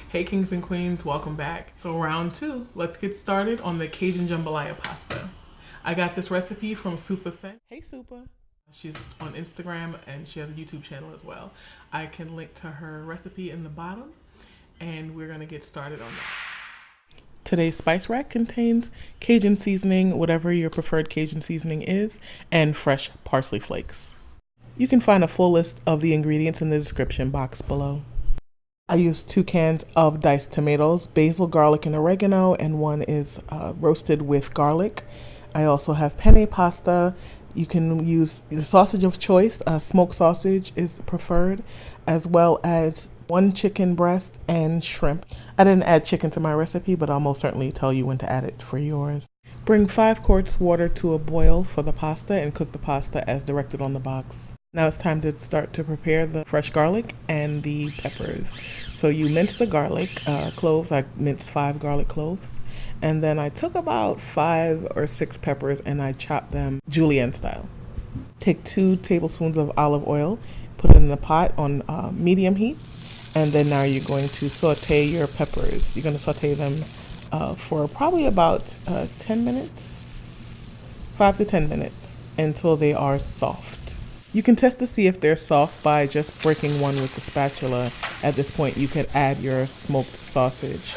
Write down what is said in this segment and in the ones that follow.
Hey kings and queens, welcome back. So round two, let's get started on the Cajun Jambalaya Pasta. I got this recipe from Supa. Hey Supa. She's on Instagram and she has a YouTube channel as well. I can link to her recipe in the bottom and we're gonna get started on that. Today's spice rack contains Cajun seasoning, whatever your preferred Cajun seasoning is, and fresh parsley flakes. You can find a full list of the ingredients in the description box below. I used 2 cans of diced tomatoes, basil, garlic, and oregano, and one is roasted with garlic. I also have penne pasta. You can use the sausage of choice. Smoked sausage is preferred, as well as 1 chicken breast and shrimp. I didn't add chicken to my recipe, but I'll most certainly tell you when to add it for yours. Bring 5 quarts water to a boil for the pasta and cook the pasta as directed on the box. Now it's time to start to prepare the fresh garlic and the peppers. So you mince the garlic cloves. I minced 5 garlic cloves. And then I took about 5 or 6 peppers and I chopped them julienne style. Take 2 tablespoons of olive oil, put it in the pot on medium heat. And then now you're going to saute your peppers. You're going to saute them for probably about 10 minutes, 5 to 10 minutes, until they are soft. You can test to see if they're soft by just breaking one with the spatula. At this point, you can add your smoked sausage.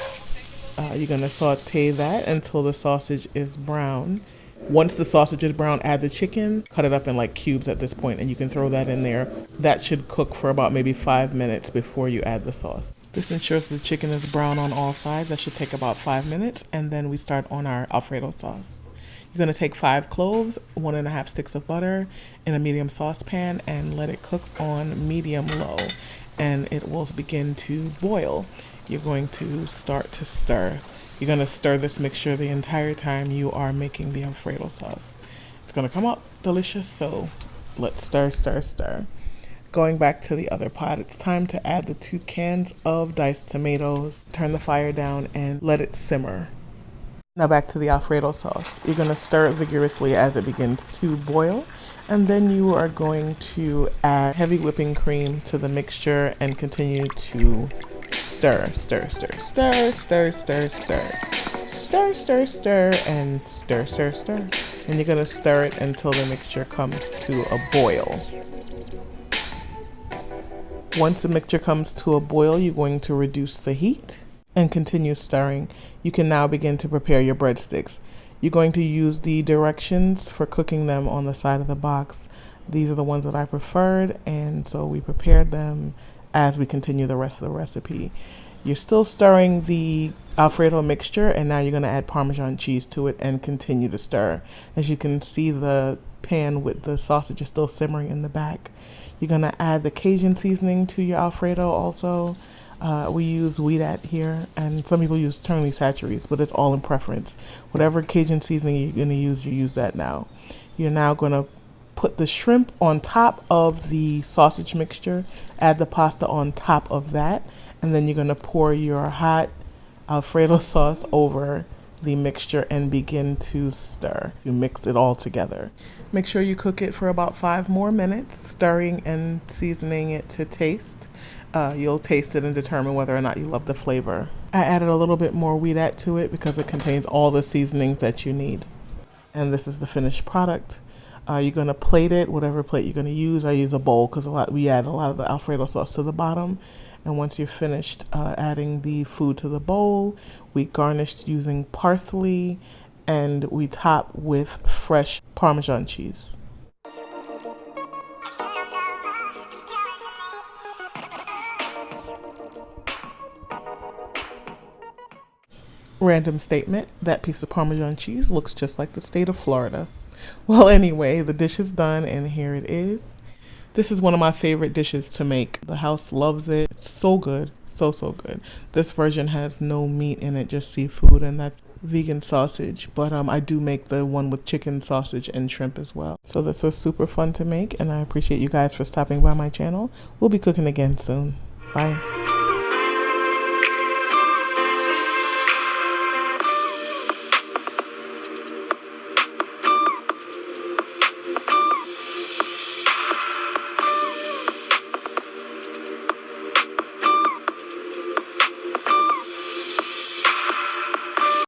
You're going to saute that until the sausage is brown. Once the sausage is brown, add the chicken, cut it up in like cubes at this point, and you can throw that in there. That should cook for about maybe 5 minutes before you add the sauce. This ensures the chicken is brown on all sides. That should take about 5 minutes, and then we start on our Alfredo sauce. You're going to take 5 cloves, 1.5 sticks of butter in a medium saucepan and let it cook on medium low, and it will begin to boil. You're going to start to stir. You're going to stir this mixture the entire time you are making the Alfredo sauce. It's going to come out delicious, so let's stir, stir, stir. Going back to the other pot, it's time to add the 2 cans of diced tomatoes. Turn the fire down and let it simmer. Now back to the Alfredo sauce. You're going to stir it vigorously as it begins to boil, and then you are going to add heavy whipping cream to the mixture and continue to stir, stir, stir, stir, stir, stir, stir, stir, stir, stir, and stir, stir, stir. And you're going to stir it until the mixture comes to a boil. Once the mixture comes to a boil, you're going to reduce the heat and continue stirring. You can now begin to prepare your breadsticks. You're going to use the directions for cooking them on the side of the box. These are the ones that I preferred, and so we prepared them as we continue the rest of the recipe. You're still stirring the Alfredo mixture, and now you're going to add Parmesan cheese to it and continue to stir. As you can see, the pan with the sausage is still simmering in the back. You're going to add the Cajun seasoning to your Alfredo also. We use Grated here, and some people use Turnley Saturies, but it's all in preference. Whatever Cajun seasoning you're going to use, you use that now. You're now going to put the shrimp on top of the sausage mixture, add the pasta on top of that, and then you're going to pour your hot Alfredo sauce over the mixture and begin to stir. You mix it all together. Make sure you cook it for about 5 more minutes, stirring and seasoning it to taste. You'll taste it and determine whether or not you love the flavor. I added a little bit more Grated to it because it contains all the seasonings that you need. And this is the finished product. You're going to plate it, whatever plate you're going to use. I use a bowl because we add a lot of the Alfredo sauce to the bottom. And once you're finished adding the food to the bowl, we garnished using parsley and we top with fresh Parmesan cheese. Random statement, that piece of Parmesan cheese looks just like the state of Florida. Well, anyway, the dish is done and here it is. This is one of my favorite dishes to make. The house loves it. It's so good, so good. This version has no meat in it, just seafood, and that's vegan sausage. But I do make the one with chicken, sausage, and shrimp as well. So this was super fun to make, and I appreciate you guys for stopping by my channel. We'll be cooking again soon. Bye.